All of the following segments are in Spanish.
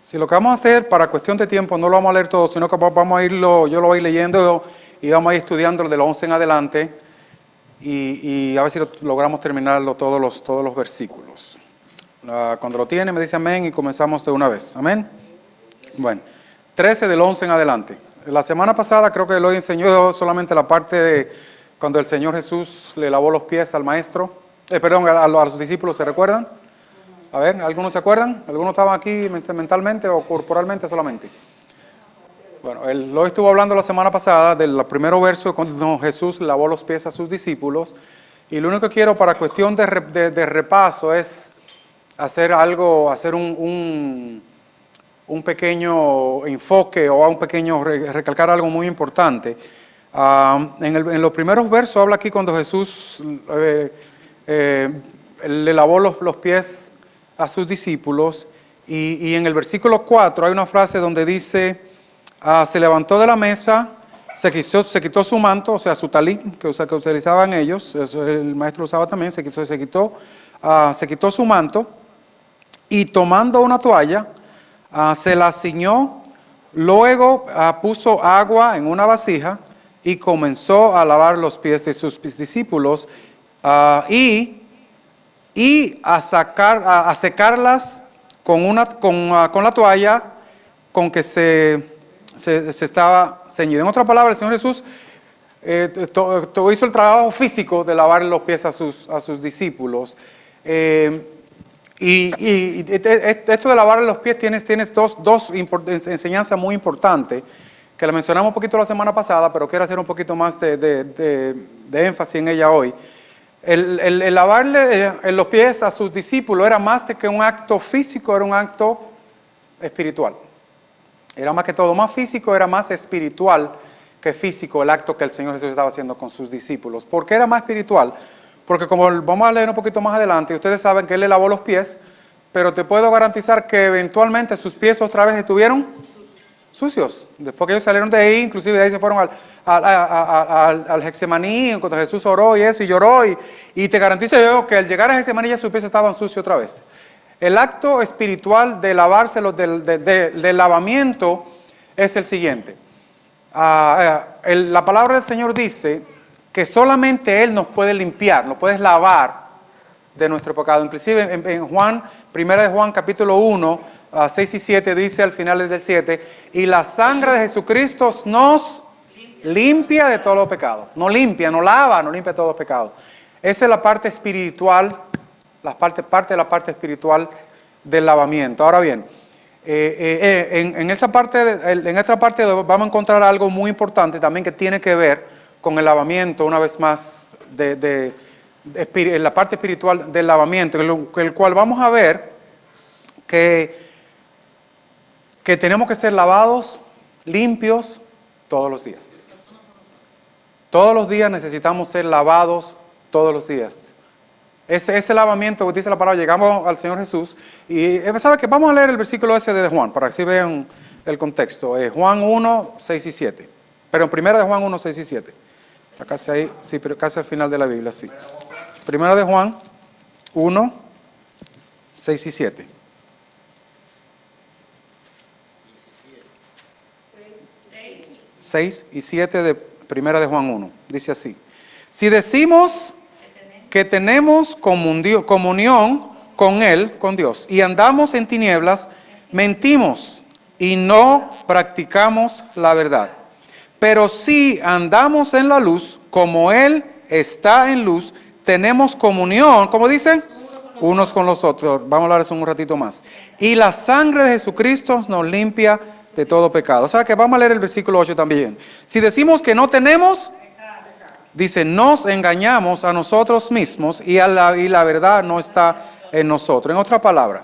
Si lo que vamos a hacer, para cuestión de tiempo, no lo vamos a leer todo, sino que vamos a irlo, yo lo voy leyendo y vamos a ir estudiando de los 11 en adelante y a ver si logramos terminarlo todos los versículos. Cuando lo tiene, me dice amén y comenzamos de una vez. Amén. Bueno, 13 del 11 en adelante. La semana pasada creo que Eloy enseñó solamente la parte de cuando el Señor Jesús le lavó los pies al maestro, a sus discípulos, ¿se recuerdan? A ver, ¿algunos se acuerdan? ¿Algunos estaban aquí mentalmente o corporalmente solamente? Bueno, Eloy estuvo hablando la semana pasada del primer verso cuando Jesús lavó los pies a sus discípulos y lo único que quiero para cuestión de repaso es hacer algo, hacer un pequeño enfoque o un pequeño recalcar algo muy importante. En los primeros versos habla aquí cuando Jesús le lavó los pies a sus discípulos y en el versículo 4 hay una frase donde dice, se levantó de la mesa, se quitó su manto, o sea, su talit que utilizaban ellos, eso el maestro usaba también, se quitó su manto y tomando una toalla, se la ciñó, luego puso agua en una vasija y comenzó a lavar los pies de sus discípulos y a secarlas con la toalla con que se estaba ceñido. En otras palabras, el Señor Jesús hizo el trabajo físico de lavar los pies a sus discípulos. Y esto de lavar los pies tienes dos enseñanzas muy importantes, que la mencionamos un poquito la semana pasada, pero quiero hacer un poquito más de énfasis en ella hoy. El lavarle los pies a sus discípulos era más que un acto físico, era un acto espiritual. Era más que todo, más físico, era más espiritual que físico el acto que el Señor Jesús estaba haciendo con sus discípulos. ¿Por qué era más espiritual? Porque como vamos a leer un poquito más adelante, ustedes saben que Él le lavó los pies, pero te puedo garantizar que eventualmente sus pies otra vez estuvieron sucios. Después que ellos salieron de ahí, inclusive de ahí se fueron al Getsemaní, cuando Jesús oró y eso, y lloró, y te garantizo yo que al llegar a Getsemaní ya sus pies estaban sucios otra vez. El acto espiritual de lavárselos, del lavamiento, es el siguiente. La palabra del Señor dice que solamente Él nos puede limpiar, nos puede lavar de nuestro pecado. Inclusive en Juan, 1 de Juan capítulo 1, 6 y 7 dice al final del 7, y la sangre de Jesucristo nos limpia de todos los pecados. Nos limpia, nos lava, nos limpia de todos los pecados. Esa es la parte espiritual, parte de la parte espiritual del lavamiento. Ahora bien, en esta parte vamos a encontrar algo muy importante también que tiene que ver con el lavamiento, una vez más, en la parte espiritual del lavamiento, en el cual vamos a ver que tenemos que ser lavados, limpios, todos los días. Todos los días necesitamos ser lavados, todos los días. Ese lavamiento, dice la palabra, llegamos al Señor Jesús, y ¿sabe qué? Vamos a leer el versículo ese de Juan, para que así vean el contexto. Juan 1, 6 y 7. Pero en primera de Juan 1, 6 y 7. Está casi ahí, sí, pero casi al final de la Biblia, sí. Primera de Juan 1, 6 y 7. 6 y 7 de primera de Juan 1. Dice así. Si decimos que tenemos comunión con Él, con Dios, y andamos en tinieblas, mentimos y no practicamos la verdad. Pero si andamos en la luz, como Él está en luz, tenemos comunión, ¿cómo dice? Unos con los otros. Vamos a hablar de eso un ratito más. Y la sangre de Jesucristo nos limpia de todo pecado. O sea que vamos a leer el versículo 8 también. Si decimos que no tenemos, dice, nos engañamos a nosotros mismos y la verdad no está en nosotros. En otra palabra,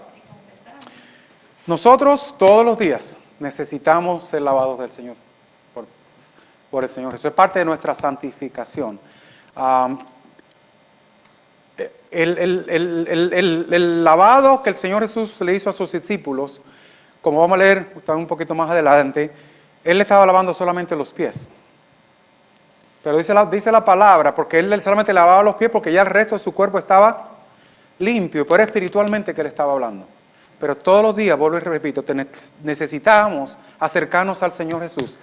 nosotros todos los días necesitamos ser lavados del Señor. Por el Señor. Eso es parte de nuestra santificación. El lavado que el Señor Jesús le hizo a sus discípulos, como vamos a leer un poquito más adelante, Él le estaba lavando solamente los pies. Pero dice la palabra, porque Él solamente lavaba los pies porque ya el resto de su cuerpo estaba limpio, pero era espiritualmente que Él estaba hablando. pero todos los días, vuelvo y repito, necesitamos acercarnos al Señor Jesús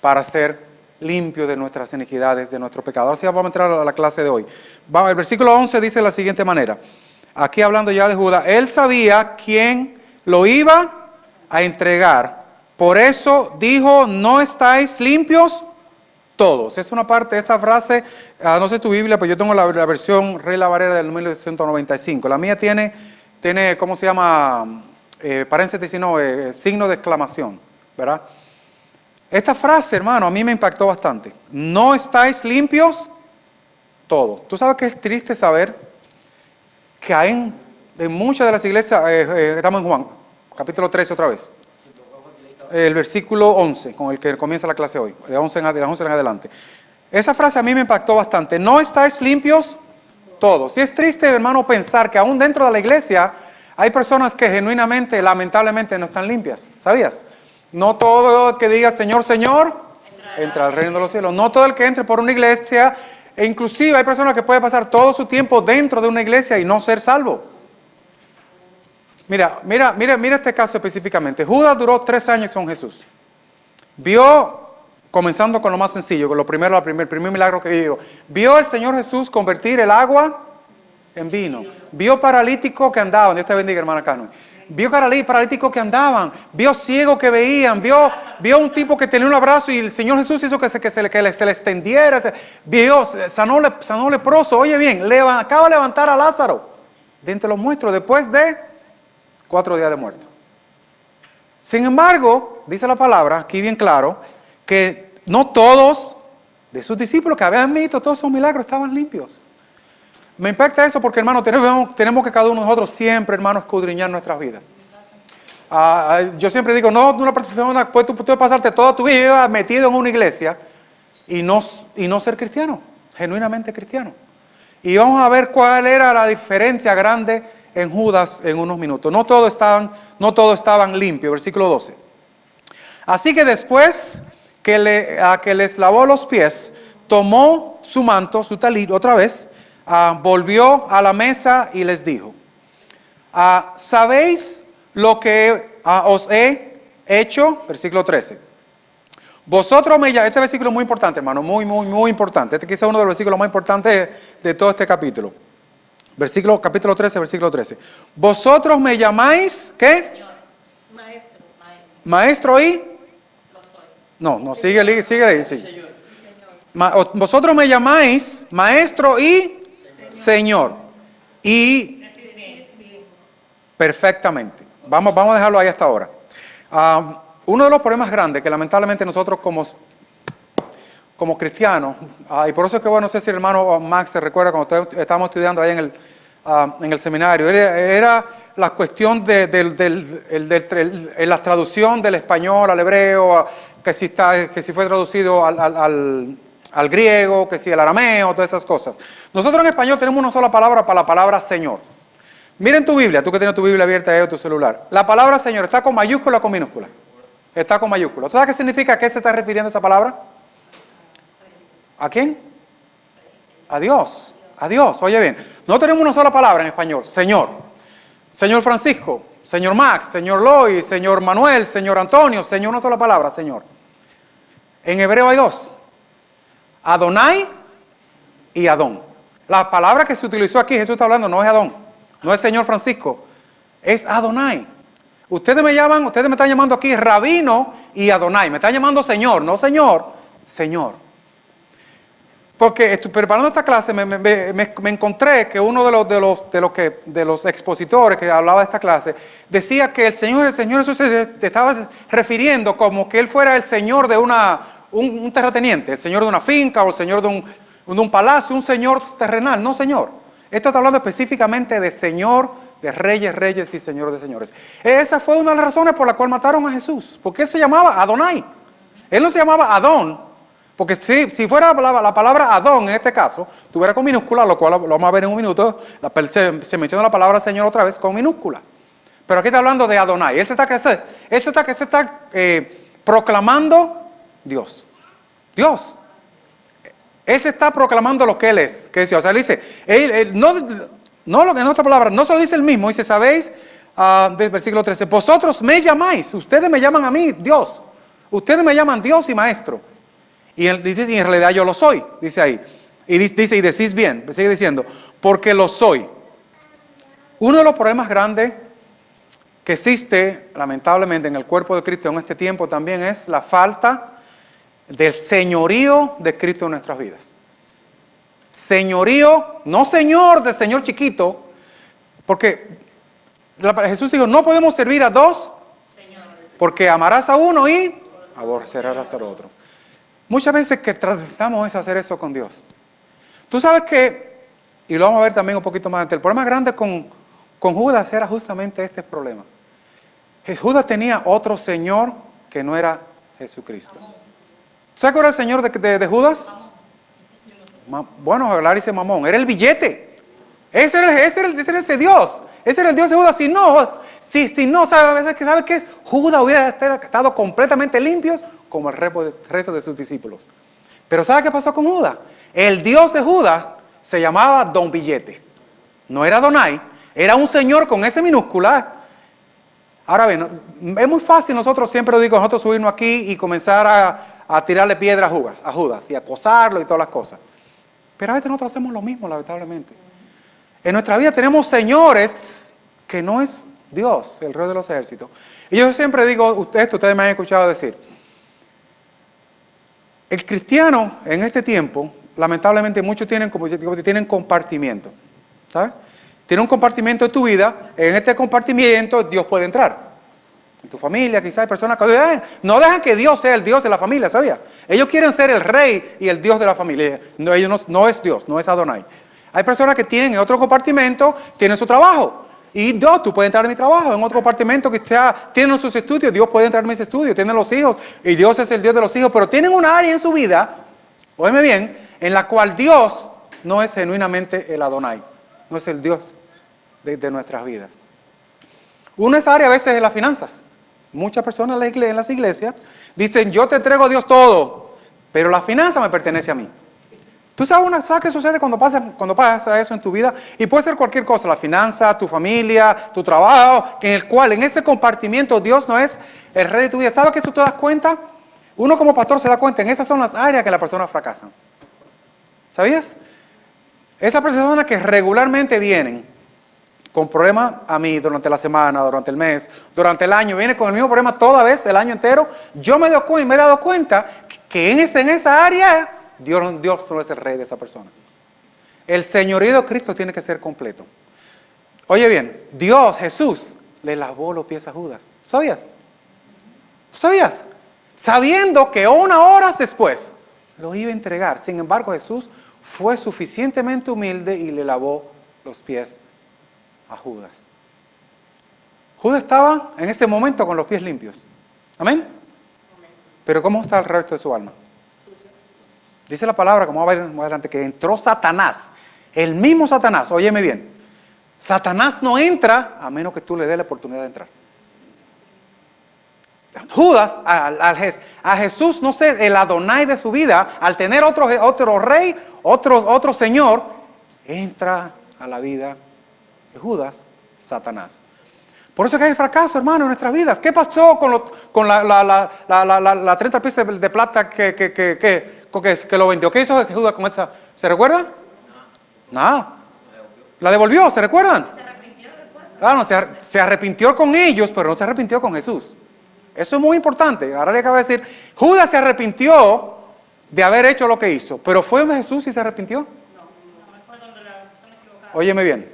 para ser limpios de nuestras iniquidades, de nuestro pecado. Ahora sí vamos a entrar a la clase de hoy. El versículo 11 dice de la siguiente manera, aquí hablando ya de Judas, él sabía quién lo iba a entregar, por eso dijo, ¿no estáis limpios todos? Es una parte, esa frase, no sé tu Biblia, pero yo tengo la versión Reina Valera del 1995. La mía tiene ¿cómo se llama? Paréntesis, no, signo de exclamación, ¿verdad? Esta frase, hermano, a mí me impactó bastante. ¿No estáis limpios todos? Tú sabes que es triste saber que hay en muchas de las iglesias, estamos en Juan, capítulo 13 otra vez, el versículo 11, con el que comienza la clase hoy, de 11 en adelante. Esa frase a mí me impactó bastante. ¿No estáis limpios todos? Y es triste, hermano, pensar que aún dentro de la iglesia hay personas que genuinamente, lamentablemente, no están limpias. ¿Sabías? No todo el que diga Señor, Señor, entra al reino de los cielos. No todo el que entre por una iglesia, e inclusive hay personas que pueden pasar todo su tiempo dentro de una iglesia y no ser salvo. Mira este caso específicamente. Judas duró 3 años con Jesús. Vio, comenzando con lo más sencillo, con el primer milagro que vio. Vio al Señor Jesús convertir el agua en vino. Vio paralíticos que andaban. Dios te bendiga, hermana Carmen. Vio paralíticos que andaban, vio ciegos que veían, vio un tipo que tenía un abrazo y el Señor Jesús hizo que se le extendiera, sanó leproso. Oye bien, acaba de levantar a Lázaro de entre los muertos después de 4 días de muerto. Sin embargo, dice la palabra, aquí bien claro, que no todos de sus discípulos que habían visto todos esos milagros estaban limpios. Me impacta eso porque, hermano, tenemos que cada uno de nosotros siempre, hermano, escudriñar nuestras vidas. Yo siempre digo, no, una persona, tú puedes pasarte toda tu vida metido en una iglesia y no ser cristiano, genuinamente cristiano. Y vamos a ver cuál era la diferencia grande en Judas en unos minutos. No todos estaban limpios, versículo 12. Así que después que les lavó los pies, tomó su manto, su talit, otra vez, volvió a la mesa y les dijo, ¿sabéis lo que os he hecho? Versículo 13. Vosotros me llamáis, este versículo es muy importante, hermano, muy, muy, muy importante. Este quizás es uno de los versículos más importantes de todo este capítulo. Capítulo 13, versículo 13. Vosotros me llamáis, ¿qué? Señor. Maestro y... No, sigue ahí, sí. Vosotros me llamáis maestro y Señor. Y perfectamente. Vamos a dejarlo ahí hasta ahora. Uno de los problemas grandes que lamentablemente nosotros como cristianos, y por eso es que bueno, no sé si el hermano Max se recuerda cuando estábamos estudiando ahí en el seminario, era la cuestión de la traducción del español al hebreo, que si fue traducido al griego, que si el arameo, todas esas cosas. Nosotros en español tenemos una sola palabra para la palabra Señor. Miren tu Biblia, tú que tienes tu Biblia abierta ahí o tu celular. La palabra Señor, ¿está con mayúscula o con minúscula? Está con mayúscula. ¿Tú sabes qué significa? ¿A qué se está refiriendo esa palabra? ¿A quién? A Dios. A Dios. Oye bien, no tenemos una sola palabra en español. Señor. Señor Francisco, señor Max, señor Lois, señor Manuel, señor Antonio. Señor, una sola palabra, Señor. En hebreo hay 2. Adonai y Adón. La palabra que se utilizó aquí, Jesús está hablando, no es Adón, no es Señor Francisco, es Adonai. Ustedes me están llamando aquí Rabino y Adonai, me están llamando Señor, no Señor, Señor. Porque preparando esta clase me encontré que uno de los expositores que hablaba de esta clase decía que el Señor Jesús se estaba refiriendo como que Él fuera el Señor de un terrateniente, el señor de una finca o el señor de un palacio, un señor terrenal. No, Señor. Esto está hablando específicamente de Señor de reyes y Señor de señores. Esa fue una de las razones por la cual mataron a Jesús, porque Él se llamaba Adonai. Él no se llamaba Adón, porque si fuera la palabra Adón en este caso, tuviera con minúscula, lo cual lo vamos a ver en un minuto, se menciona la palabra Señor otra vez con minúscula. Pero aquí está hablando de Adonai. Él se está proclamando Dios. Él se está proclamando lo que Él es. Que es Dios. O sea, Él dice, no lo que en otra palabra, no se lo dice Él mismo. Dice, ¿sabéis del versículo 13, vosotros me llamáis, ustedes me llaman a mí Dios, ustedes me llaman Dios y Maestro. Y dice, y en realidad yo lo soy, dice ahí. Y dice, y decís bien, sigue diciendo, porque lo soy. Uno de los problemas grandes que existe, lamentablemente, en el cuerpo de Cristo en este tiempo también es la falta del señorío de Cristo en nuestras vidas. Señorío, no señor de señor chiquito, porque Jesús dijo, no podemos servir a dos, porque amarás a uno y aborrecerás al otro. Muchas veces que tratamos es hacer eso con Dios. Tú sabes que, y lo vamos a ver también un poquito más adelante, el problema grande con Judas era justamente este problema. Judas tenía otro señor que no era Jesucristo. ¿Sabes cuál era el señor de Judas? Bueno, hablar dice mamón, era el billete. Ese era ese Dios. Ese era el Dios de Judas. Si no, ¿sabes qué es? Judas hubiera estado completamente limpios como el resto de sus discípulos. Pero ¿sabe qué pasó con Judas? El Dios de Judas se llamaba Don Billete. No era Donai, era un señor con ese minúscula. Ahora bien, es muy fácil nosotros, siempre lo digo, nosotros subirnos aquí y comenzar a tirarle piedra a Judas y acosarlo y todas las cosas. Pero a veces nosotros hacemos lo mismo, lamentablemente. En nuestra vida tenemos señores que no es Dios, el Rey de los ejércitos. Y yo siempre digo, ustedes me han escuchado decir, el cristiano en este tiempo, lamentablemente muchos tienen compartimiento, ¿sabes? Tiene un compartimento de tu vida, en este compartimiento Dios puede entrar. En tu familia, quizás hay personas que no dejan que Dios sea el Dios de la familia, ¿sabías? Ellos quieren ser el rey y el Dios de la familia. No, ellos no es Dios, no es Adonai. Hay personas que tienen en otro compartimento, tienen su trabajo. Y Dios, tú puedes entrar en mi trabajo. En otro compartimento que tienen sus estudios, Dios puede entrar en mis estudios. Tienen los hijos y Dios es el Dios de los hijos. Pero tienen una área en su vida, óyeme bien, en la cual Dios no es genuinamente el Adonai. No es el Dios de nuestras vidas. Una esa área a veces es las finanzas. Muchas personas en las iglesias dicen, yo te entrego a Dios todo, pero la finanza me pertenece a mí. ¿Tú sabes qué sucede cuando pasa eso en tu vida? Y puede ser cualquier cosa, la finanza, tu familia, tu trabajo, en el cual en ese compartimiento Dios no es el rey de tu vida. ¿Sabes que tú te das cuenta? Uno como pastor se da cuenta, en esas son las áreas que las personas fracasan. ¿Sabías? Esas personas que regularmente vienen con problemas a mí durante la semana, durante el mes, durante el año, vienen con el mismo problema toda vez, el año entero, yo me he dado cuenta que en esa área Dios no es el rey de esa persona. El señorío de Cristo tiene que ser completo. Oye bien, Dios, Jesús, le lavó los pies a Judas. ¿Sabías? ¿Sabías? Sabiendo que 1 hora después lo iba a entregar. Sin embargo, Jesús fue suficientemente humilde y le lavó los pies a Judas. Judas estaba en ese momento con los pies limpios. ¿Amén? Pero ¿cómo está el resto de su alma? Dice la palabra, como va a ver más adelante, que entró Satanás. El mismo Satanás, óyeme bien. Satanás no entra a menos que tú le des la oportunidad de entrar. Judas, a Jesús, no sé, el Adonai de su vida, al tener otro rey, otro señor, entra a la vida de Judas, Satanás. Por eso que hay fracaso, hermano, en nuestras vidas. ¿Qué pasó con la 30 piezas de plata que lo vendió? ¿Qué hizo Judas con esa? ¿Se recuerdan? Nada. La devolvió, ¿se recuerdan? Claro, se arrepintió con ellos, pero no se arrepintió con Jesús. Eso es muy importante. Ahora le acabo de decir, Judas se arrepintió de haber hecho lo que hizo, pero ¿fue donde Jesús y se arrepintió? No, fue donde la persona equivocada. Óyeme bien,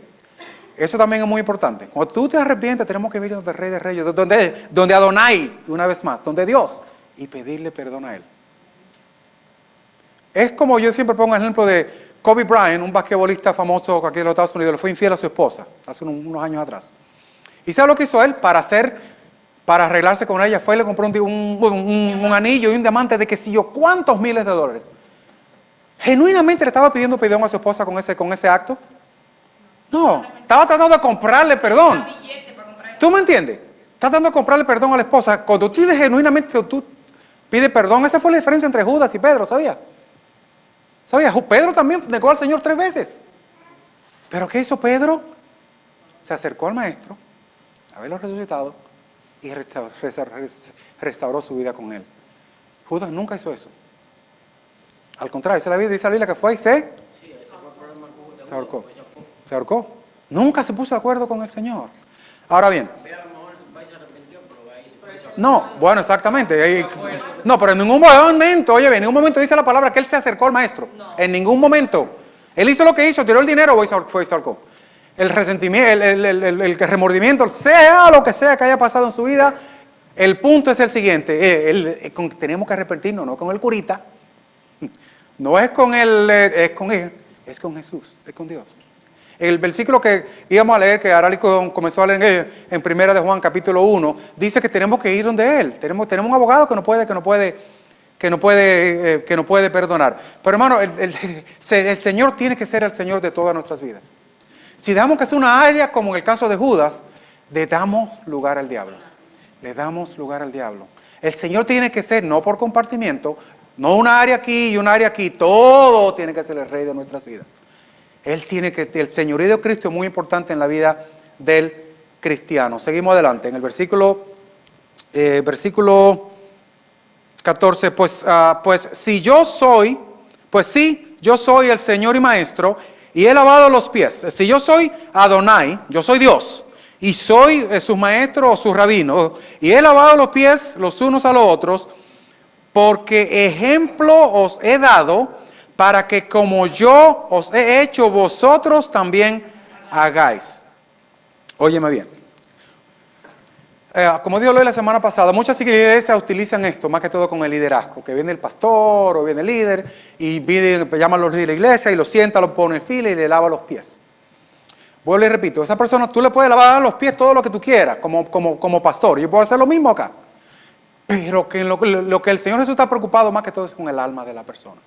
eso también es muy importante. Cuando tú te arrepientes, tenemos que venir donde el Rey de Reyes, donde Adonai, una vez más, donde Dios, y pedirle perdón a Él. Es como yo siempre pongo el ejemplo de Kobe Bryant, un basquetbolista famoso aquí en los Estados Unidos, le fue infiel a su esposa hace unos años atrás. ¿Y sabe lo que hizo él para arreglarse con ella? Fue y le compró un anillo y un diamante de qué sé yo, ¿cuántos miles de dólares? ¿Genuinamente le estaba pidiendo perdón a su esposa con ese acto? No, estaba tratando de comprarle perdón. ¿Tú me entiendes? Está tratando de comprarle perdón a la esposa. Cuando tú genuinamente pides perdón, esa fue la diferencia entre Judas y Pedro, ¿sabía? ¿Sabía? Pedro también negó al Señor 3 veces. ¿Pero qué hizo Pedro? Se acercó al maestro, haberlo resucitado y restauró su vida con él. Judas nunca hizo eso. Al contrario, dice la Biblia que fue y se ahorcó. Se ahorcó. Nunca se puso de acuerdo con el Señor. Ahora bien. No, bueno, exactamente. No, pero en ningún momento, oye, en ningún momento dice la palabra que él se acercó al maestro. En ningún momento. Él hizo lo que hizo, tiró el dinero fue y se ahorcó. El resentimiento, el remordimiento, sea lo que sea que haya pasado en su vida, el punto es el siguiente. Tenemos que arrepentirnos, no con el curita. No es con él, es con él, es con Jesús, es con Dios. El versículo que íbamos a leer, que Arali comenzó a leer en 1 de Juan capítulo 1, dice que tenemos que ir donde Él. Tenemos un abogado que no puede perdonar. Pero hermano, el Señor tiene que ser el Señor de todas nuestras vidas. Si damos que es una área, como en el caso de Judas, le damos lugar al diablo. Le damos lugar al diablo. El Señor tiene que ser, no por compartimiento, no una área aquí y una área aquí, todo tiene que ser el Rey de nuestras vidas. El señorío de Cristo es muy importante en la vida del cristiano. Seguimos adelante. En el versículo 14, pues sí, yo soy el Señor y Maestro, y he lavado los pies. Si yo soy Adonai, yo soy Dios, y soy su maestro o su rabino, y he lavado los pies los unos a los otros, porque ejemplo os he dado, para que como yo os he hecho, vosotros también hagáis. Óyeme bien. Como dijo Loy la semana pasada, muchas iglesias utilizan esto, más que todo con el liderazgo, que viene el pastor o viene el líder, y llaman a los líderes de la iglesia y lo sienta, lo pone en fila y le lava los pies. Vuelvo y repito, a esa persona tú le puedes lavar los pies todo lo que tú quieras, como pastor. Yo puedo hacer lo mismo acá. Pero que lo que el Señor Jesús está preocupado más que todo es con el alma de la persona.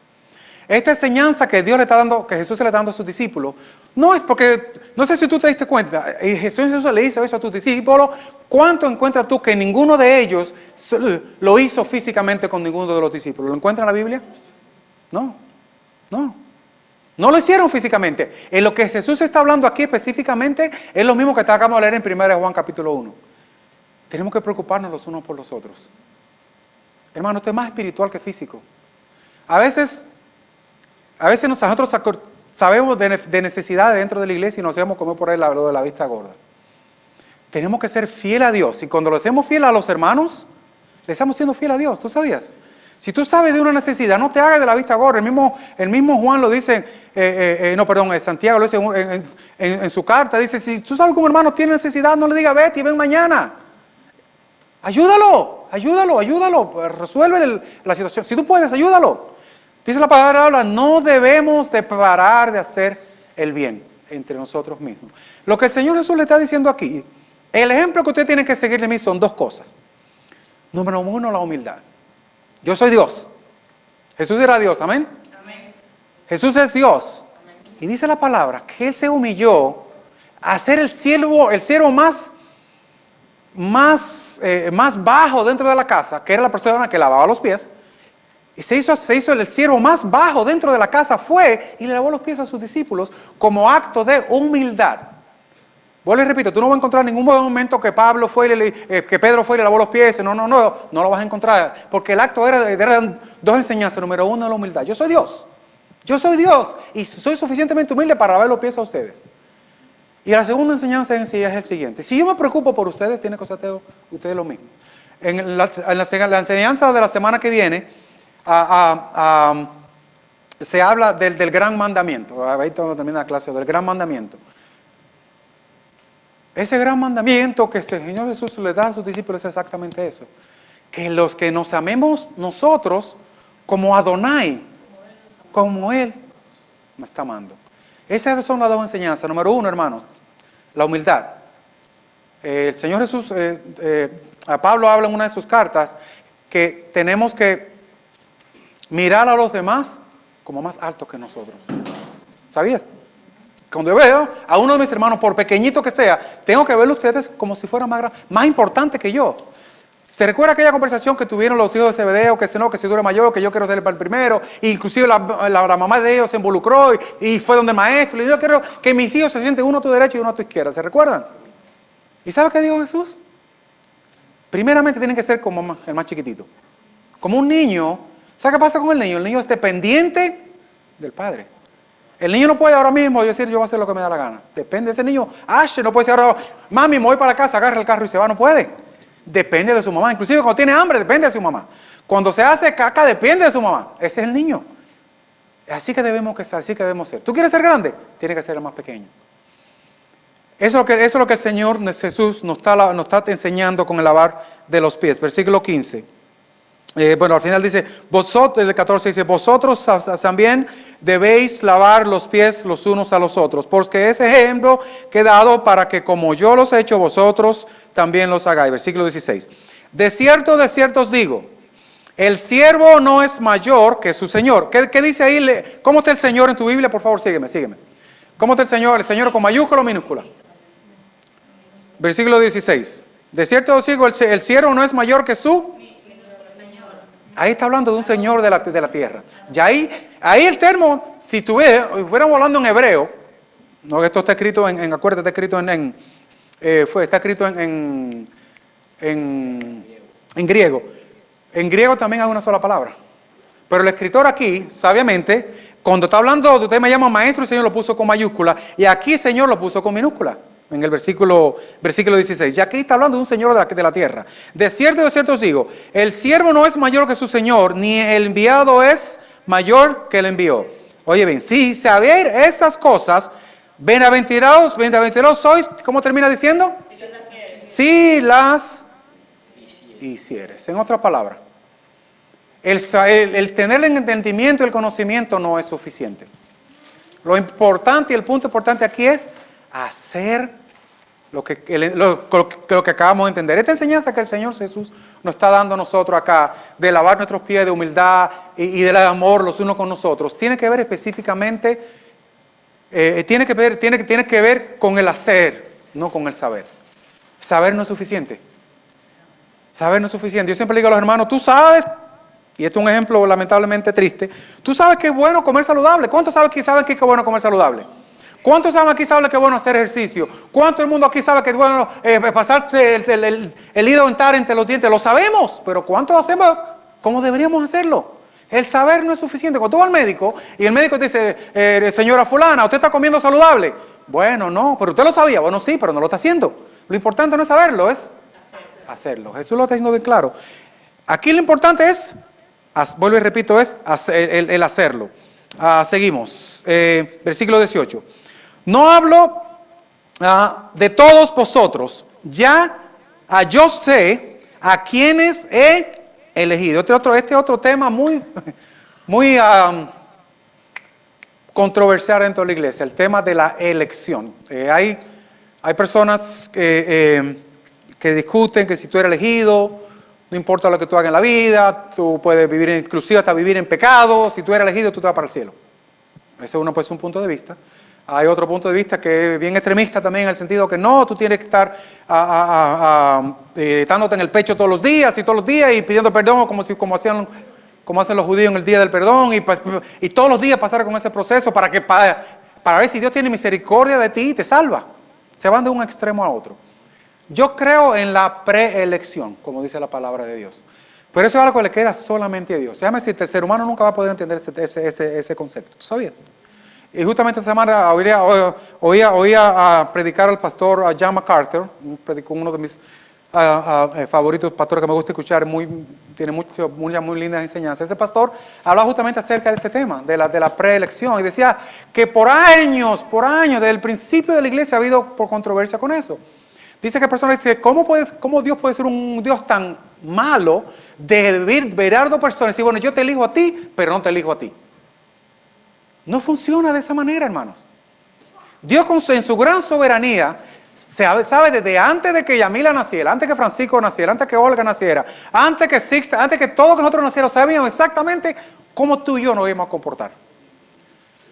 Esta enseñanza que Dios le está dando, que Jesús le está dando a sus discípulos, no es porque, no sé si tú te diste cuenta, y Jesús le hizo eso a tus discípulos, ¿cuánto encuentras tú que ninguno de ellos lo hizo físicamente con ninguno de los discípulos? ¿Lo encuentras en la Biblia? No lo hicieron físicamente. En lo que Jesús está hablando aquí específicamente es lo mismo que acabamos de leer en 1 de Juan capítulo 1. Tenemos que preocuparnos los unos por los otros. Hermano, esto es más espiritual que físico. A veces nosotros sabemos de necesidades dentro de la iglesia y nos hacemos comer por ahí lo de la vista gorda. Tenemos que ser fiel a Dios. Y cuando lo hacemos fiel a los hermanos, le estamos siendo fiel a Dios. ¿Tú sabías? Si tú sabes de una necesidad, no te hagas de la vista gorda. El mismo Juan lo dice, Santiago lo dice en su carta. Dice, si tú sabes que un hermano tiene necesidad, no le digas vete y ven mañana. Ayúdalo. Resuelve la situación. Si tú puedes, ayúdalo. Dice la palabra, no debemos de parar de hacer el bien entre nosotros mismos. Lo que el Señor Jesús le está diciendo aquí, el ejemplo que usted tiene que seguir de mí son dos cosas. Número uno, la humildad. Yo soy Dios. Jesús era Dios, amén. Amén. Jesús es Dios. Amén. Y dice la palabra que Él se humilló a ser el siervo más bajo dentro de la casa, que era la persona que lavaba los pies. Y se hizo el siervo más bajo dentro de la casa, fue y le lavó los pies a sus discípulos como acto de humildad. Vuelvo y repito, tú no vas a encontrar ningún momento que Pedro fue y le lavó los pies. No lo vas a encontrar. Porque el acto eran dos enseñanzas. Número uno, la humildad. Yo soy Dios y soy suficientemente humilde para lavar los pies a ustedes. Y la segunda enseñanza en sí es el siguiente. Si yo me preocupo por ustedes, tienen que hacer ustedes lo mismo. En la enseñanza de la semana que viene, se habla del gran mandamiento. Ahí termina la clase, del gran mandamiento. Ese gran mandamiento que el Señor Jesús le da a sus discípulos es exactamente eso. Que los que nos amemos nosotros como Adonai, como Él nos está amando. Esas son las dos enseñanzas. Número uno, hermanos, la humildad. El Señor Jesús, a Pablo habla en una de sus cartas que tenemos que mirar a los demás como más altos que nosotros. ¿Sabías? Cuando yo veo a uno de mis hermanos, por pequeñito que sea, tengo que verlo a ustedes como si fuera más importante que yo. ¿Se recuerda aquella conversación que tuvieron los hijos de Zebedeo, que si tú eres mayor, que yo quiero ser el primero? E inclusive la mamá de ellos se involucró y fue donde el maestro. Y yo quiero que mis hijos se sienten uno a tu derecha y uno a tu izquierda. ¿Se recuerdan? ¿Y sabe qué dijo Jesús? Primeramente tienen que ser como el más chiquitito. Como un niño. ¿Sabe qué pasa con el niño? El niño es dependiente del padre. El niño no puede ahora mismo decir, yo voy a hacer lo que me da la gana. Depende de ese niño. Ashe no puede decir ahora, mami, me voy para casa, agarra el carro y se va. No puede. Depende de su mamá. Inclusive cuando tiene hambre, depende de su mamá. Cuando se hace caca, depende de su mamá. Ese es el niño. Así que debemos ser. ¿Tú quieres ser grande? Tienes que ser el más pequeño. Eso es lo que el Señor Jesús nos está enseñando con el lavar de los pies. Versículo 15. Bueno, al final dice, vosotros, el 14 dice, vosotros también debéis lavar los pies los unos a los otros, porque ese ejemplo que he dado para que como yo los he hecho, vosotros también los hagáis. Versículo 16. De cierto os digo, el siervo no es mayor que su Señor. ¿Qué dice ahí? ¿Cómo está el Señor en tu Biblia? Por favor, sígueme. ¿Cómo está el Señor? ¿El Señor con mayúscula o minúscula? Versículo 16. De cierto os digo, el siervo no es mayor que su... Ahí está hablando de un señor de la tierra. Y ahí el término, si estuviéramos hablando en hebreo, no, esto está escrito acuérdate, está escrito está escrito en griego. En griego también hay una sola palabra. Pero el escritor aquí, sabiamente, cuando está hablando, usted me llama maestro, el Señor lo puso con mayúscula, y aquí el Señor lo puso con minúscula. En el versículo 16. Y aquí está hablando de un señor de la tierra. De cierto os digo, el siervo no es mayor que su señor, ni el enviado es mayor que el envió. Oye bien, si sabéis estas cosas, bienaventurados sois, ¿cómo termina diciendo? Si las hicieres. En otras palabras, el tener el entendimiento y el conocimiento no es suficiente. Lo importante y el punto importante aquí es hacer lo que acabamos de entender. Esta enseñanza que el Señor Jesús nos está dando a nosotros acá, de lavar nuestros pies de humildad y del amor los unos con nosotros, tiene que ver específicamente, tiene que ver con el hacer, no con el saber. Saber no es suficiente. Saber no es suficiente. Yo siempre le digo a los hermanos, tú sabes, y este es un ejemplo lamentablemente triste, tú sabes que es bueno comer saludable. ¿Cuántos saben que es bueno comer saludable? ¿Cuántos saben aquí saben que es bueno hacer ejercicio? ¿Cuánto el mundo aquí sabe que es bueno pasarse el hilo dental entre los dientes? Lo sabemos, pero ¿cuántos hacemos como deberíamos hacerlo? El saber no es suficiente. Cuando tú vas al médico y el médico te dice, señora fulana, ¿usted está comiendo saludable? Bueno, no, pero usted lo sabía. Bueno, sí, pero no lo está haciendo. Lo importante no es saberlo, es hacerlo. Jesús lo está diciendo bien claro. Aquí lo importante es, vuelvo y repito, es el hacerlo. Seguimos. Versículo 18. No hablo de todos vosotros, ya yo sé a quienes he elegido. Este otro tema muy controversial dentro de la iglesia, el tema de la elección. Hay personas que discuten que si tú eres elegido, no importa lo que tú hagas en la vida, tú puedes vivir, inclusive hasta vivir en pecado, si tú eres elegido, tú te vas para el cielo. Ese es un punto de vista. Hay otro punto de vista que es bien extremista también, en el sentido que no, tú tienes que estar dándote en el pecho todos los días y pidiendo perdón como hacen los judíos en el día del perdón y todos los días pasar con ese proceso para ver si Dios tiene misericordia de ti y te salva. Se van de un extremo a otro. Yo creo en la preelección, como dice la palabra de Dios. Pero eso es algo que le queda solamente a Dios. Déjame decirte, el ser humano nunca va a poder entender ese concepto. ¿Tú sabías? Y justamente esta semana oía a predicar al pastor John MacArthur, uno de mis favoritos pastores que me gusta escuchar, tiene muchas muy lindas enseñanzas. Ese pastor hablaba justamente acerca de este tema, de la preelección, y decía que por años, desde el principio de la iglesia ha habido controversia con eso. Dice que personas dicen, ¿cómo Dios puede ser un Dios tan malo de ver a dos personas y decir, bueno, yo te elijo a ti, pero no te elijo a ti? No funciona de esa manera, hermanos. Dios en su gran soberanía sabe desde antes de que Yamila naciera, antes que Francisco naciera, antes que Olga naciera, antes que Sixta, antes que todos nosotros naciéramos, sabíamos exactamente cómo tú y yo nos íbamos a comportar.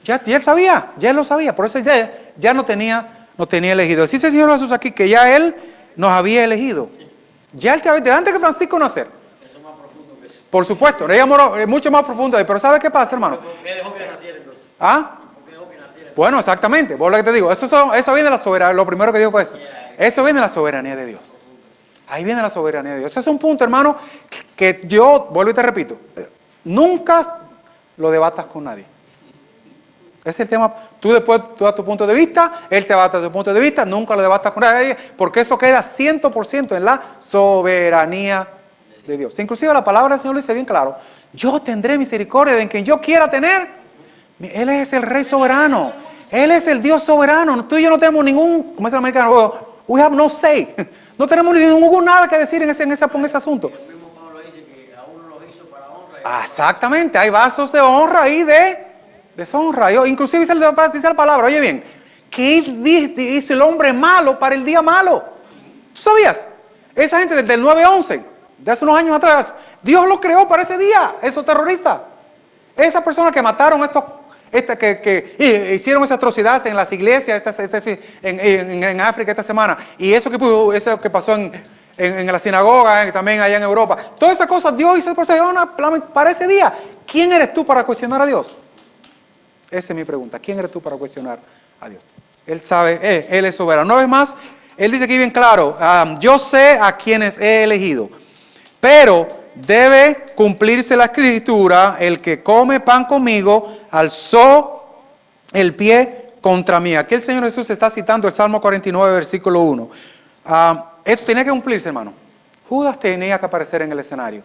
Ya él sabía, ya él lo sabía, por eso ya no tenía elegido. Dice el Señor Jesús aquí que ya Él nos había elegido. Ya Él desde antes que Francisco nacer. Eso es más profundo que eso. Por supuesto, es mucho más profundo. Pero ¿sabe qué pasa, hermano? ¿Por qué dejó que naciera entonces? ¿Ah? ¿Por qué dejó que naciera Bueno, exactamente, por lo que te digo, eso viene de la soberanía, lo primero que digo fue eso. Eso viene de la soberanía de Dios. Ahí viene la soberanía de Dios. Ese es un punto, hermano, que yo, vuelvo y te repito, nunca lo debatas con nadie. Ese es el tema. Tú después tú das tu punto de vista, él te va a dar tu punto de vista, nunca lo debatas con nadie, porque eso queda 100% en la soberanía de Dios. Inclusive la palabra del Señor lo dice bien claro. Yo tendré misericordia de quien yo quiera tener. Él es el Rey soberano. Él es el Dios soberano. Tú y yo no tenemos ningún, como es el americano, we have no say. No tenemos nada que decir en ese asunto. El mismo Pablo dice que a uno los hizo para honra. Exactamente, hay vasos de honra y de deshonra. Inclusive dice la palabra, oye bien, que dice el hombre malo para el día malo. ¿Tú sabías? Esa gente desde el 9/11, de hace unos años atrás, Dios los creó para ese día, esos terroristas. Esas personas que mataron que hicieron esas atrocidades en las iglesias en África esta semana, y eso que pasó en la sinagoga, también allá en Europa, todas esas cosas Dios hizo para ese día. ¿Quién eres tú para cuestionar a Dios? Esa es mi pregunta. ¿Quién eres tú para cuestionar a Dios? Él sabe, Él es soberano. Una vez más, Él dice aquí bien claro, yo sé a quienes he elegido, pero debe cumplirse la escritura: el que come pan conmigo alzó el pie contra mí. Aquí el Señor Jesús está citando el Salmo 49, versículo 1. Esto tenía que cumplirse, hermano. Judas tenía que aparecer en el escenario.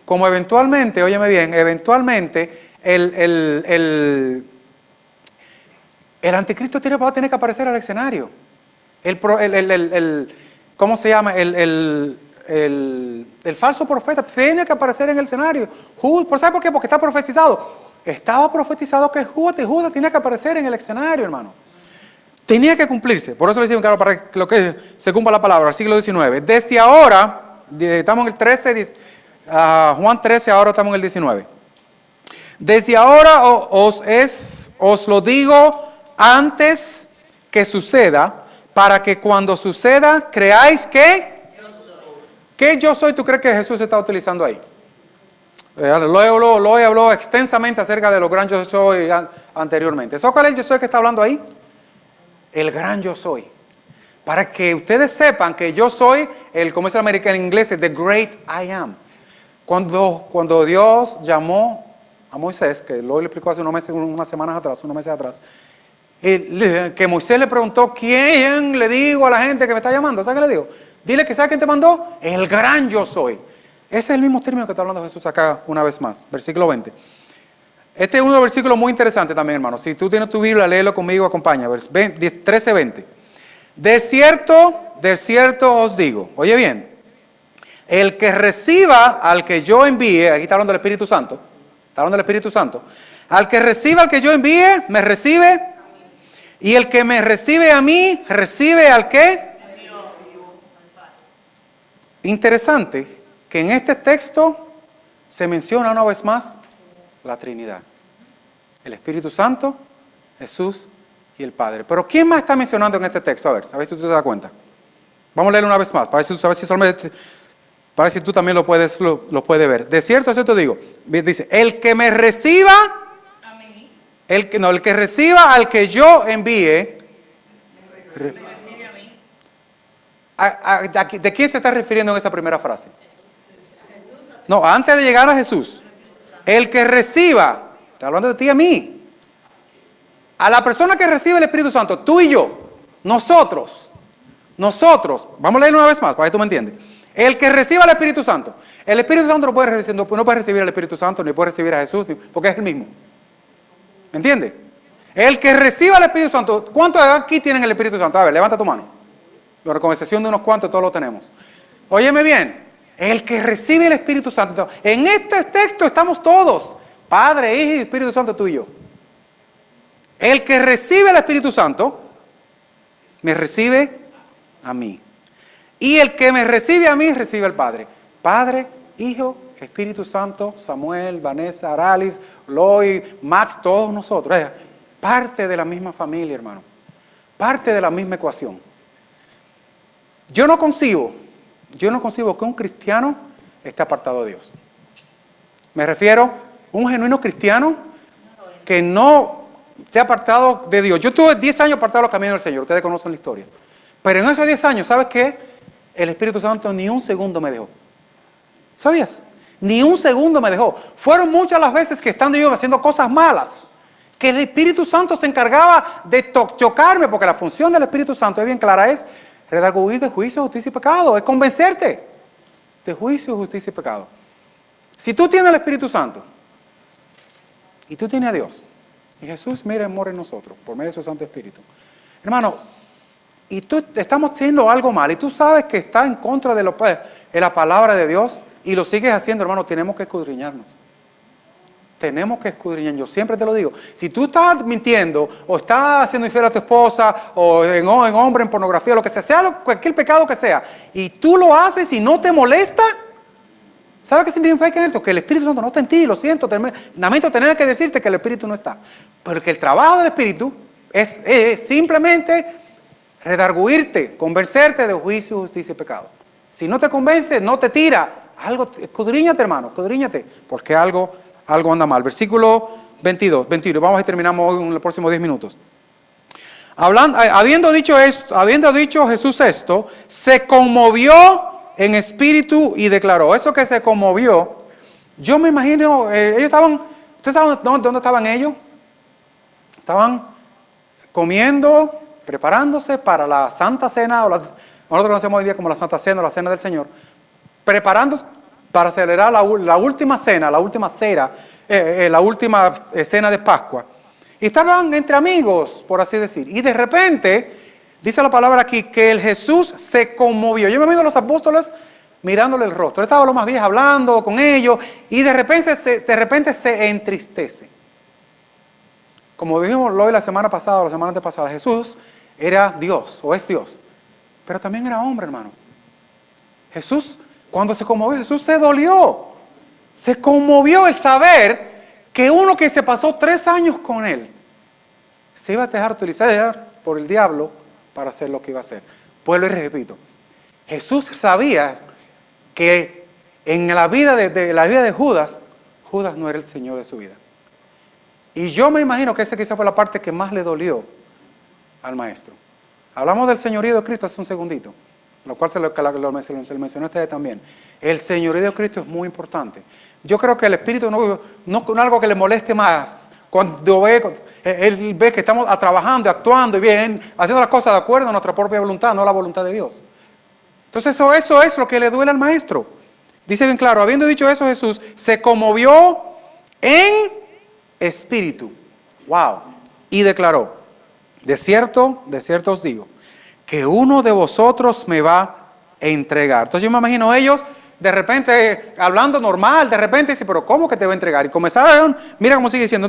Como eventualmente, óyeme bien, eventualmente el anticristo va a tener que aparecer al escenario. ¿Cómo se llama? El falso profeta tiene que aparecer en el escenario. ¿Sabe por qué? Porque está profetizado. Estaba profetizado que Judas tenía que aparecer en el escenario, hermano. Tenía que cumplirse. Por eso le decimos, claro, para que lo que se cumpla la palabra, siglo XIX. Desde ahora, estamos en el 13, Juan 13, ahora estamos en el 19. Desde ahora os lo digo antes que suceda, para que cuando suceda creáis que... ¿Qué yo soy tú crees que Jesús está utilizando ahí? Lo habló extensamente acerca de lo gran yo soy anteriormente. ¿Sabes cuál es el yo soy que está hablando ahí? El gran yo soy. Para que ustedes sepan que yo soy, como es el americano en inglés, the great I am. Cuando Dios llamó a Moisés, que lo explicó hace unos meses atrás, que Moisés le preguntó, ¿quién le digo a la gente que me está llamando? ¿Sabes qué le digo? Dile que ¿sabe quién te mandó? El gran yo soy. Ese es el mismo término que está hablando Jesús acá una vez más. Versículo 20. Este es uno de los versículos muy interesantes también, hermano. Si tú tienes tu Biblia, léelo conmigo, acompaña. 13:20. De cierto os digo. Oye bien. El que reciba al que yo envíe, aquí está hablando del Espíritu Santo. Está hablando del Espíritu Santo. Al que reciba al que yo envíe, me recibe. Y el que me recibe a mí, recibe al que... Interesante que en este texto se menciona una vez más la Trinidad. El Espíritu Santo, Jesús y el Padre. Pero ¿quién más está mencionando en este texto? A ver si tú te das cuenta. Vamos a leerlo una vez más, para ver si tú también lo puedes ver. De cierto, eso te digo. Dice, el que me reciba, el que reciba al que yo envíe. ¿De quién se está refiriendo en esa primera frase? No, antes de llegar a Jesús. El que reciba, está hablando de ti y a mí. A la persona que recibe el Espíritu Santo, tú y yo, nosotros, vamos a leerlo una vez más para que tú me entiendas. El que reciba el Espíritu Santo no puede recibir al Espíritu Santo, ni puede recibir a Jesús, porque es el mismo. ¿Me entiendes? El que reciba el Espíritu Santo, ¿cuántos aquí tienen el Espíritu Santo? A ver, levanta tu mano. Con excepción de unos cuantos, todos lo tenemos. Óyeme bien, el que recibe el Espíritu Santo, en este texto estamos todos, Padre, Hijo y Espíritu Santo, tú y yo. El que recibe el Espíritu Santo, me recibe a mí. Y el que me recibe a mí, recibe al Padre. Padre, Hijo, Espíritu Santo, Samuel, Vanessa, Aralis, Loy, Max, todos nosotros. Parte de la misma familia, hermano. Parte de la misma ecuación. Yo no concibo que un cristiano esté apartado de Dios. Me refiero a un genuino cristiano que no te ha apartado de Dios. Yo tuve 10 años apartado de los caminos del Señor, ustedes conocen la historia. Pero en esos 10 años, ¿sabes qué? El Espíritu Santo ni un segundo me dejó. ¿Sabías? Ni un segundo me dejó. Fueron muchas las veces que estando yo haciendo cosas malas, que el Espíritu Santo se encargaba de chocarme, porque la función del Espíritu Santo es bien clara, es redarguir de juicio, justicia y pecado, es convencerte de juicio, justicia y pecado. Si tú tienes el Espíritu Santo y tú tienes a Dios, y Jesús mira y mora en nosotros por medio de su Santo Espíritu, hermano, y tú estamos haciendo algo mal y tú sabes que está en contra de la palabra de Dios y lo sigues haciendo, hermano, tenemos que escudriñarnos. Tenemos que escudriñar. Yo siempre te lo digo. Si tú estás mintiendo o estás haciendo infiel a tu esposa o en hombre, en pornografía, lo que sea cualquier pecado que sea, y tú lo haces y no te molesta, ¿sabes qué significa esto? Que el Espíritu Santo no está en ti, lo siento. Lamento tener que decirte que el Espíritu no está. Pero que el trabajo del Espíritu es simplemente redarguirte, convencerte de juicio, justicia y pecado. Si no te convence, no te tira. Escudriñate, hermano, escudriñate, porque algo anda mal. Versículo 22, vamos a terminar en los próximos 10 minutos. Habiendo dicho Jesús esto, se conmovió en espíritu y declaró. Eso que se conmovió, yo me imagino, ellos estaban, ¿ustedes saben dónde estaban ellos? Estaban comiendo, preparándose para la Santa Cena, nosotros conocemos hoy día como la Santa Cena o la Cena del Señor, preparándose para celebrar la última cena, la última cena de Pascua. Y estaban entre amigos, por así decir. Y de repente, dice la palabra aquí, que el Jesús se conmovió. Yo me imagino a los apóstoles mirándole el rostro. Él estaba los más viejos hablando con ellos y de repente se entristece. Como dijimos hoy la semana pasada o la semana antepasada, Jesús era Dios o es Dios. Pero también era hombre, hermano. Jesús, cuando se conmovió, Jesús se dolió. Se conmovió el saber que uno que se pasó 3 años con él se iba a dejar utilizar por el diablo para hacer lo que iba a hacer. Pues lo repito, Jesús sabía que en la vida de Judas no era el Señor de su vida. Y yo me imagino que esa quizá fue la parte que más le dolió al maestro. Hablamos del señorío de Cristo hace un segundito, lo cual se lo mencionó a ustedes también. El señorío de Cristo es muy importante. Yo creo que el Espíritu no es algo que le moleste más. Cuando él ve que estamos trabajando, actuando y bien, haciendo las cosas de acuerdo a nuestra propia voluntad, no a la voluntad de Dios. Entonces eso es lo que le duele al maestro. Dice bien claro, habiendo dicho eso, Jesús se conmovió en espíritu. Wow. Y declaró, de cierto os digo, que uno de vosotros me va a entregar. Entonces yo me imagino ellos de repente hablando normal, de repente dice, pero ¿cómo que te va a entregar? Y comenzaron, mira cómo sigue diciendo.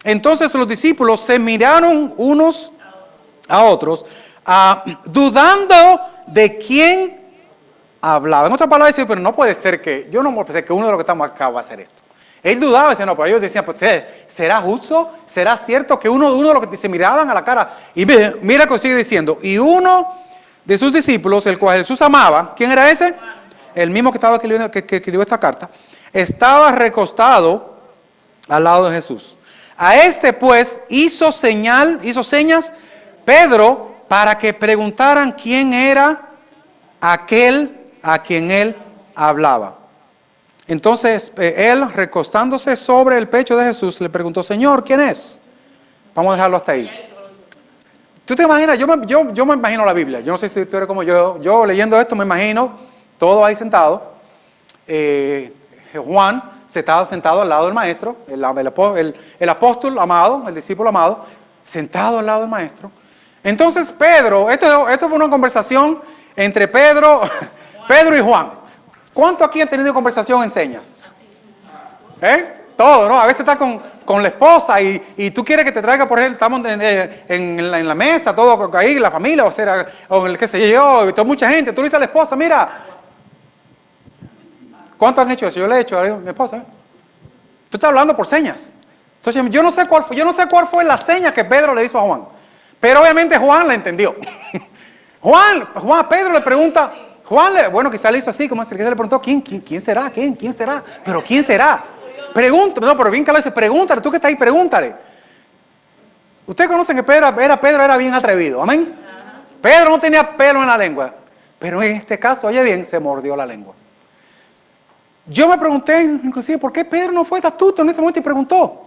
Entonces los discípulos se miraron unos a otros, dudando de quién hablaba. En otras palabras dice, pero no puede ser yo no puedo pensar que uno de los que estamos acá va a hacer esto. Él dudaba, decía, no, pero ellos decían, pues, ¿será justo? ¿Será cierto que uno de los que se miraban a la cara? Y mira que sigue diciendo, y uno de sus discípulos, el cual Jesús amaba, ¿quién era ese? El mismo que escribió esta carta, estaba recostado al lado de Jesús. A este pues hizo señas Pedro para que preguntaran quién era aquel a quien él hablaba. Entonces él, recostándose sobre el pecho de Jesús, le preguntó, Señor, ¿quién es? Vamos a dejarlo hasta ahí. ¿Tú te imaginas? Yo me imagino la Biblia. Yo no sé si tú eres como yo. Yo leyendo esto me imagino todo ahí sentado. Juan se estaba sentado al lado del maestro, el apóstol amado, el discípulo amado, sentado al lado del maestro. Entonces Pedro, esto fue una conversación entre Pedro y Juan. ¿Cuántos aquí han tenido conversación en señas? Todo, ¿no? A veces estás con la esposa y tú quieres que te traiga, por ejemplo, estamos en la mesa, todo ahí, la familia, o el que se yo, y toda mucha gente. Tú le dices a la esposa, mira, ¿cuántos han hecho eso? Yo le he hecho a mi esposa. Tú estás hablando por señas. Entonces, yo no sé cuál fue la seña que Pedro le hizo a Juan. Pero obviamente Juan la entendió. Pedro le pregunta, bueno, quizá le hizo así, como se le preguntó, ¿quién será? ¿Quién será? ¿Pero quién será? Pregunta, no, pero bien que le dice, pregúntale, tú que estás ahí, pregúntale. Ustedes conocen que Pedro era bien atrevido, amén. Pedro no tenía pelo en la lengua, pero en este caso, oye bien, se mordió la lengua. Yo me pregunté, inclusive, ¿por qué Pedro no fue astuto en ese momento y preguntó?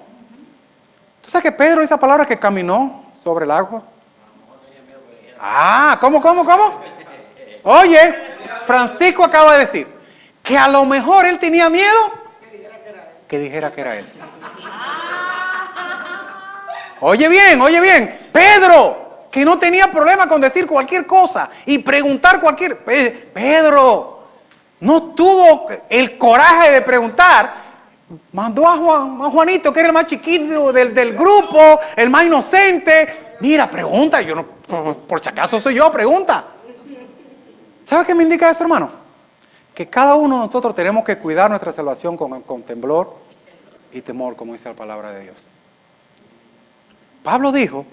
¿Tú sabes que Pedro, esa palabra que caminó sobre el agua? ¿Cómo? Oye, Francisco acaba de decir que a lo mejor él tenía miedo que dijera que era él. Oye bien, Pedro, que no tenía problema con decir cualquier cosa y preguntar Pedro no tuvo el coraje de preguntar, mandó a Juanito, que era el más chiquito del grupo, el más inocente. Mira, pregunta, yo no, por si acaso soy yo, pregunta. ¿Sabe qué me indica eso, hermano? Que cada uno de nosotros tenemos que cuidar nuestra salvación con temblor y temor, como dice la palabra de Dios. Pablo dijo,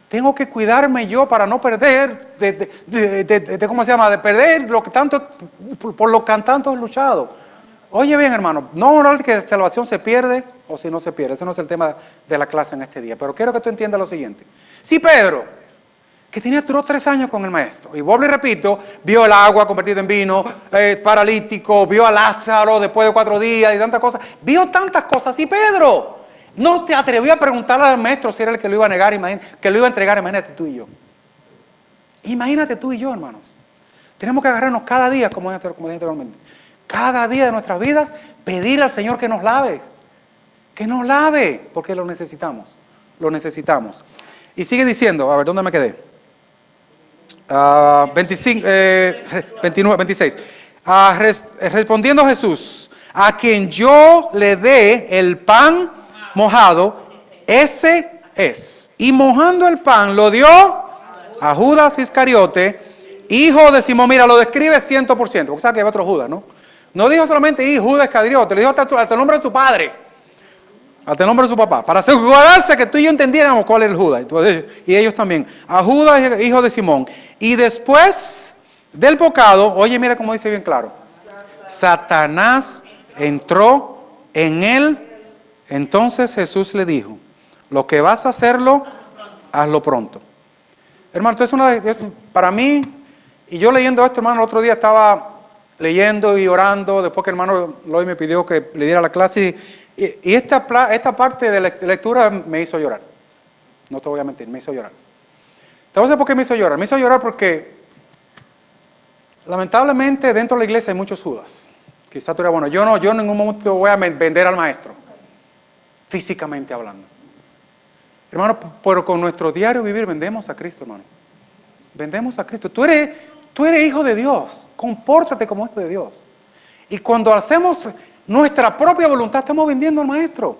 tengo que cuidarme yo para no perder, ¿cómo se llama? De perder lo que tanto, por lo que tanto he luchado. Oye bien, hermano, no es que la salvación se pierde o si no se pierde. Ese no es el tema de la clase en este día. Pero quiero que tú entiendas lo siguiente. Si Pedro, que duró 3 años con el maestro, y vuelvo y repito, vio el agua convertida en vino, paralítico, vio a Lázaro después de 4 días y tantas cosas, vio tantas cosas, y Pedro no te atrevió a preguntarle al maestro si era el que lo iba a negar, que lo iba a entregar. Imagínate tú y yo. Imagínate tú y yo, hermanos. Tenemos que agarrarnos cada día, como dije anteriormente, cada día de nuestras vidas, pedir al Señor que nos lave. Que nos lave, porque lo necesitamos. Lo necesitamos. Y sigue diciendo, a ver, ¿dónde me quedé? 26. Respondiendo Jesús, a quien yo le dé el pan mojado, ese es. Y mojando el pan lo dio a Judas Iscariote, hijo de Simón. Mira, lo describe 100%, porque sabe que hay otro Judas, ¿no? No dijo solamente Judas Iscariote, le dijo hasta el nombre de su padre, hasta el nombre de su papá, para asegurarse que tú y yo entendiéramos cuál es el Judas, y ellos también. A Judas, hijo de Simón. Y después del bocado, oye, mira cómo dice bien claro, Satanás entró en él. Entonces Jesús le dijo, lo que vas a hacerlo, hazlo pronto. Hermano, esto es para mí, y yo leyendo esto, hermano, el otro día estaba leyendo y orando, después que el hermano Loy me pidió que le diera la clase, y esta parte de lectura me hizo llorar. No te voy a mentir, me hizo llorar. ¿Te voy a decir por qué me hizo llorar? Me hizo llorar porque, lamentablemente, dentro de la iglesia hay muchos Judas. Quizás tú digas, bueno, yo en ningún momento voy a vender al maestro. Físicamente hablando. Hermano, pero con nuestro diario vivir vendemos a Cristo, hermano. Vendemos a Cristo. Tú eres hijo de Dios. Compórtate como hijo de Dios. Y cuando hacemos nuestra propia voluntad, estamos vendiendo al maestro.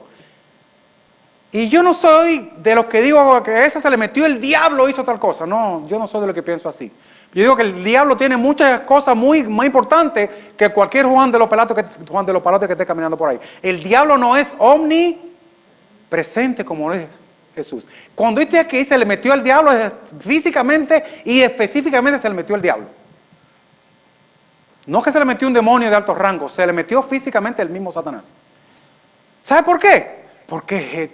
Y yo no soy de los que digo que a eso se le metió el diablo, hizo tal cosa. No, yo no soy de los que pienso así. Yo digo que el diablo tiene muchas cosas muy más importantes que cualquier Juan de los Palotes que esté caminando por ahí. El diablo no es omnipresente como es Jesús. Cuando dice que se le metió el diablo, físicamente y específicamente se le metió el diablo. No que se le metió un demonio de alto rango, se le metió físicamente el mismo Satanás. ¿Sabe por qué? Porque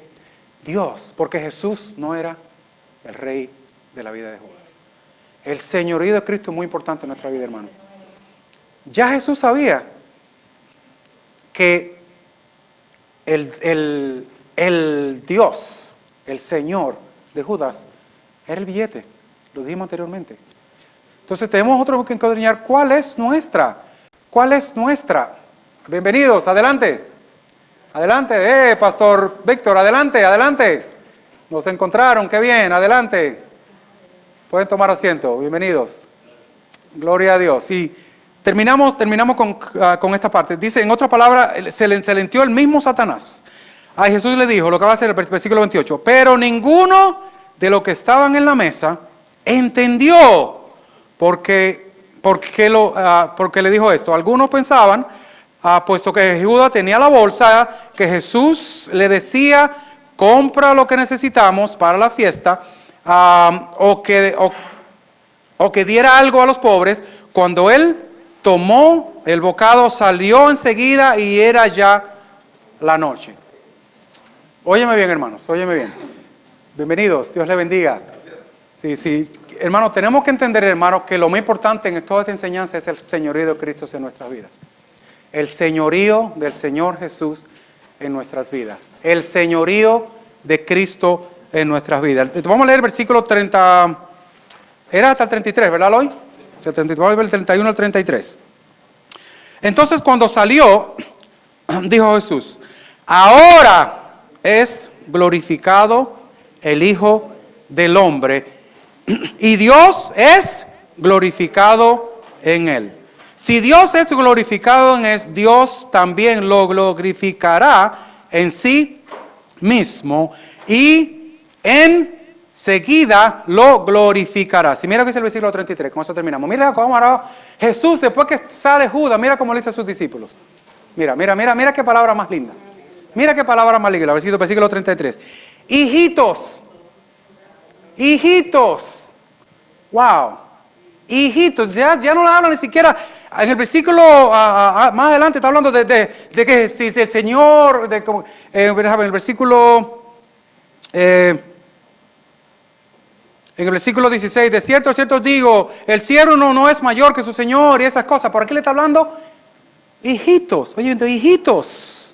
Jesús no era el rey de la vida de Judas. El señorío de Cristo es muy importante en nuestra vida, hermano. Ya Jesús sabía que el Dios, el Señor de Judas, era el billete. Lo dijimos anteriormente. Entonces tenemos otro que escudriñar. ¿Cuál es nuestra? Bienvenidos, adelante. Adelante, Pastor Víctor, adelante. Nos encontraron, qué bien, adelante. Pueden tomar asiento, bienvenidos. Gloria a Dios. Y terminamos con esta parte. Dice, en otra palabra, se le encelentió el mismo Satanás. A Jesús le dijo, lo que va a hacer el versículo 28, pero ninguno de los que estaban en la mesa entendió porque le dijo esto. Algunos pensaban, puesto que Judas tenía la bolsa, que Jesús le decía, compra lo que necesitamos para la fiesta, o que diera algo a los pobres. Cuando él tomó el bocado, salió enseguida y era ya la noche. Óyeme bien, hermanos, óyeme bien. Bienvenidos, Dios les bendiga. Sí, sí. Hermano, tenemos que entender, hermano, que lo más importante en toda esta enseñanza es el señorío de Cristo en nuestras vidas. El señorío del Señor Jesús en nuestras vidas. El señorío de Cristo en nuestras vidas. Vamos a leer el versículo 30. Era hasta el 33, ¿verdad, Eloy? Vamos a ver el 31 al 33. Entonces, cuando salió, dijo Jesús: ahora es glorificado el Hijo del Hombre, y Dios es glorificado en él. Si Dios es glorificado en él, Dios también lo glorificará en sí mismo, y enseguida lo glorificará. Si mira que es el versículo 33, con eso terminamos. Mira cómo ahora Jesús, después que sale Judas, mira cómo le dice a sus discípulos. Mira qué palabra más linda. Mira qué palabra más linda, versículo 33. Hijitos, wow, hijitos, ya no le hablan ni siquiera. En el versículo más adelante está hablando de que si el Señor, en el versículo 16, de cierto os digo, el siervo no es mayor que su Señor y esas cosas. ¿Por qué le está hablando? Hijitos, oye, hijitos.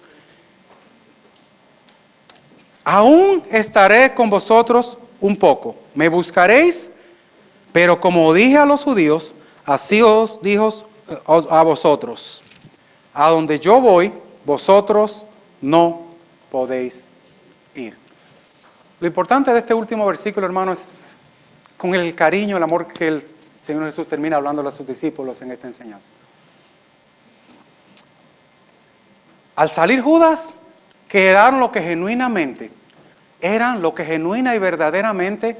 Aún estaré con vosotros un poco. Me buscaréis, pero como dije a los judíos, así os dijo a vosotros. A donde yo voy, vosotros no podéis ir. Lo importante de este último versículo, hermano, es con el cariño, el amor que el Señor Jesús termina hablando a sus discípulos en esta enseñanza. Al salir Judas, quedaron los que genuinamente y verdaderamente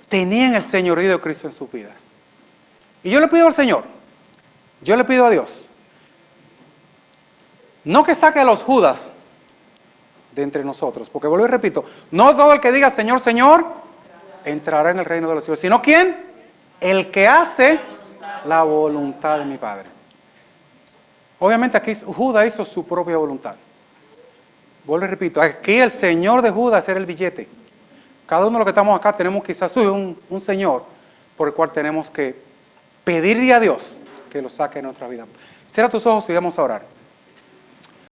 tenían el señorío de Cristo en sus vidas. Y yo le pido al Señor, yo le pido a Dios, no que saque a los Judas de entre nosotros, porque vuelvo y repito, no todo el que diga Señor, Señor, entrará en el reino de los cielos, sino ¿quién? El que hace la voluntad de mi Padre. Obviamente aquí Judas hizo su propia voluntad. Vuelvo y repito, aquí el Señor de Judas era el billete. Cada uno de los que estamos acá tenemos quizás un Señor por el cual tenemos que pedirle a Dios que lo saque de nuestra vida. Cierra tus ojos y vamos a orar.